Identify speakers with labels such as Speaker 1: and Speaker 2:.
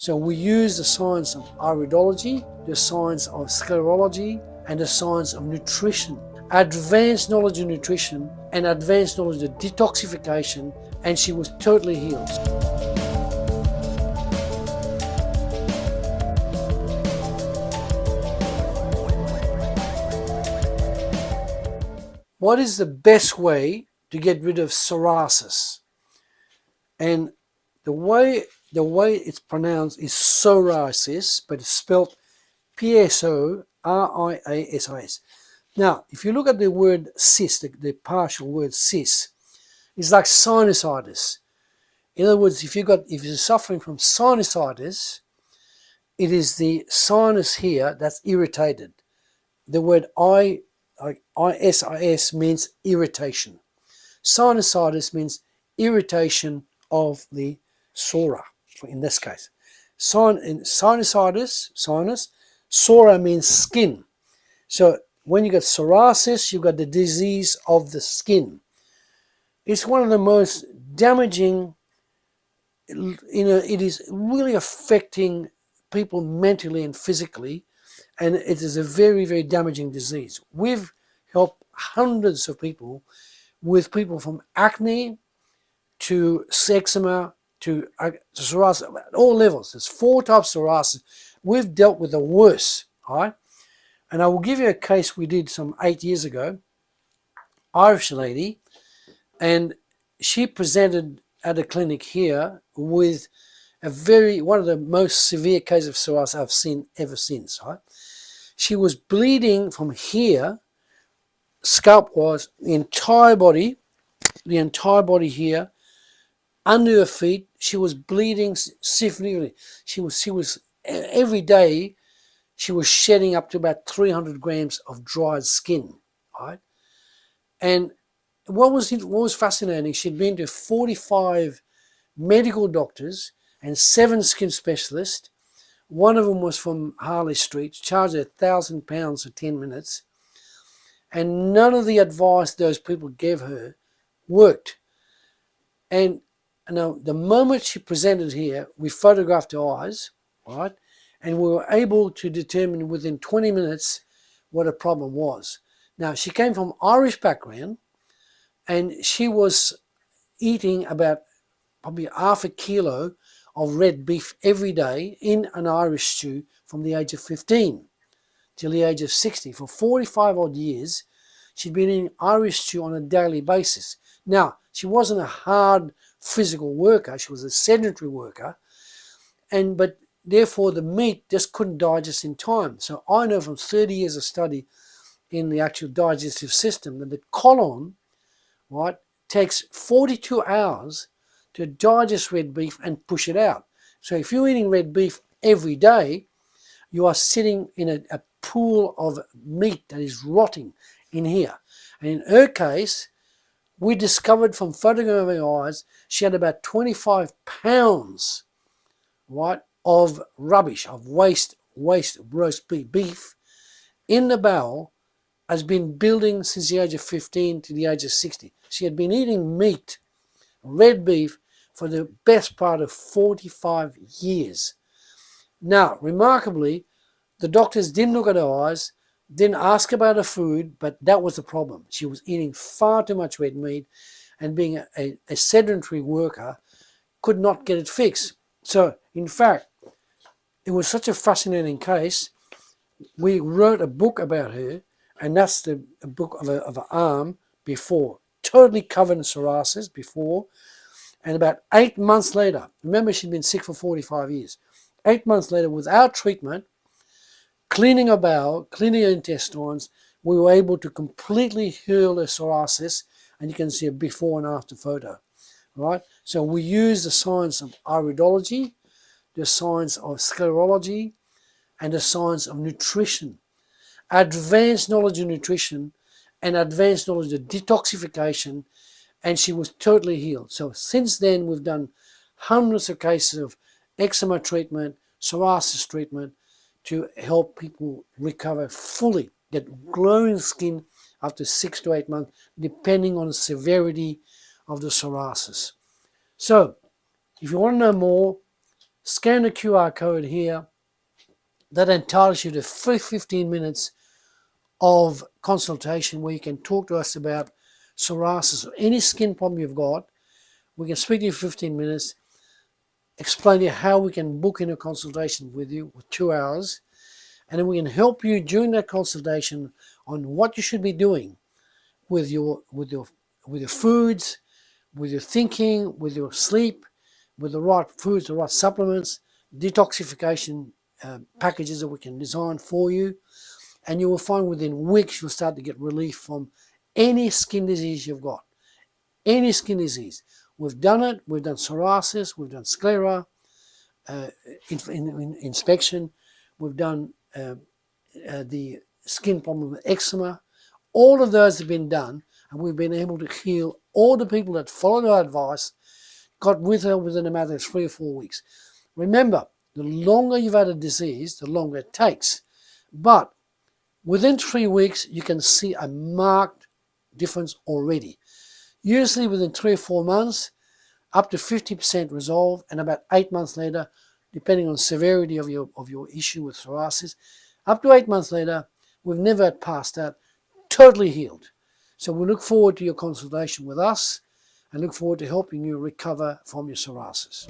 Speaker 1: So we use the science of iridology, the science of sclerology, and the science of nutrition. Advanced knowledge of nutrition and advanced knowledge of detoxification, and she was totally healed. What is the best way to get rid of psoriasis? And the way it's pronounced is psoriasis, but it's spelled Psoriasis. Now, if you look at the word cis, the partial word cis, it's like sinusitis. In other words, if you're suffering from sinusitis, it is the sinus here that's irritated. The word ISIS means irritation. Sinusitis means irritation of the psora, in this case. Sinusitis, sinus, psora means skin. So when you get psoriasis, you've got the disease of the skin. It's one of the most damaging, it is really affecting people mentally and physically, and it is a very, very damaging disease. We've helped hundreds of people, with people from acne to eczema to psoriasis, at all levels. There's 4 types of psoriasis. We've dealt with the worst, all right? And I will give you a case we did some 8 years ago. Irish lady, and she presented at a clinic here with one of the most severe cases of psoriasis I've seen ever since, right? She was bleeding from here, scalp-wise, the entire body here, under her feet. She was bleeding significantly. She was every day, she was shedding up to about 300 grams of dried skin, right? And what was fascinating, she'd been to 45 medical doctors and 7 skin specialists. One of them was from Harley Street, charged her £1,000 for 10 minutes. And none of the advice those people gave her worked. And now, the moment she presented here, we photographed her eyes, right? And we were able to determine within 20 minutes what her problem was. Now, she came from Irish background, and she was eating about probably half a kilo of red beef every day in an Irish stew from the age of 15 till the age of 60. For 45 odd years, she'd been eating Irish stew on a daily basis. Now, she wasn't a hard physical worker, she was a sedentary worker, but therefore the meat just couldn't digest in time. So I know from 30 years of study in the actual digestive system that the colon, right, takes 42 hours to digest red beef and push it out. So if you're eating red beef every day, you are sitting in a pool of meat that is rotting in here. And in her case, we discovered from photographing her eyes, she had about 25 pounds, right, of rubbish, of waste roast beef in the bowel, has been building since the age of 15 to the age of 60. She had been eating meat, red beef, for the best part of 45 years. Now, remarkably, the doctors didn't look at her eyes, didn't ask about her food, but that was the problem. She was eating far too much red meat, and being a sedentary worker, could not get it fixed. So, in fact, it was such a fascinating case. We wrote a book about her, and that's the book of an arm before, totally covered in psoriasis before. And about 8 months later, remember she'd been sick for 45 years. 8 months later, without treatment, cleaning her bowel, cleaning her intestines, we were able to completely heal her psoriasis, and you can see a before and after photo, right? So we use the science of iridology, the science of sclerology, and the science of nutrition. Advanced knowledge of nutrition and advanced knowledge of detoxification, and she was totally healed. So since then, we've done hundreds of cases of eczema treatment, psoriasis treatment, to help people recover fully, get glowing skin after 6 to 8 months, depending on the severity of the psoriasis. So, if you want to know more, Scan the QR code here. That entitles you to free 15 minutes of consultation where you can talk to us about psoriasis or any skin problem you've got. We can speak to you for 15 minutes, explain to you how we can book in a consultation with you with 2 hours, and then we can help you during that consultation on what you should be doing with your foods, with your thinking, with your sleep, with the right foods, the right supplements, detoxification packages that we can design for you. And you will find within weeks you'll start to get relief from any skin disease you've got. Any skin disease. We've done it. We've done psoriasis. We've done sclera, inspection. We've done the skin problem with eczema. All of those have been done, and we've been able to heal all the people that followed our advice, got with her within a matter of 3 or 4 weeks. Remember, the longer you've had a disease, the longer it takes. But within 3 weeks, you can see a marked difference already. Usually within 3 or 4 months, up to 50% resolve, and about 8 months later, depending on severity of your issue with psoriasis, up to 8 months later, we've never had past that, totally healed. So we look forward to your consultation with us and look forward to helping you recover from your psoriasis.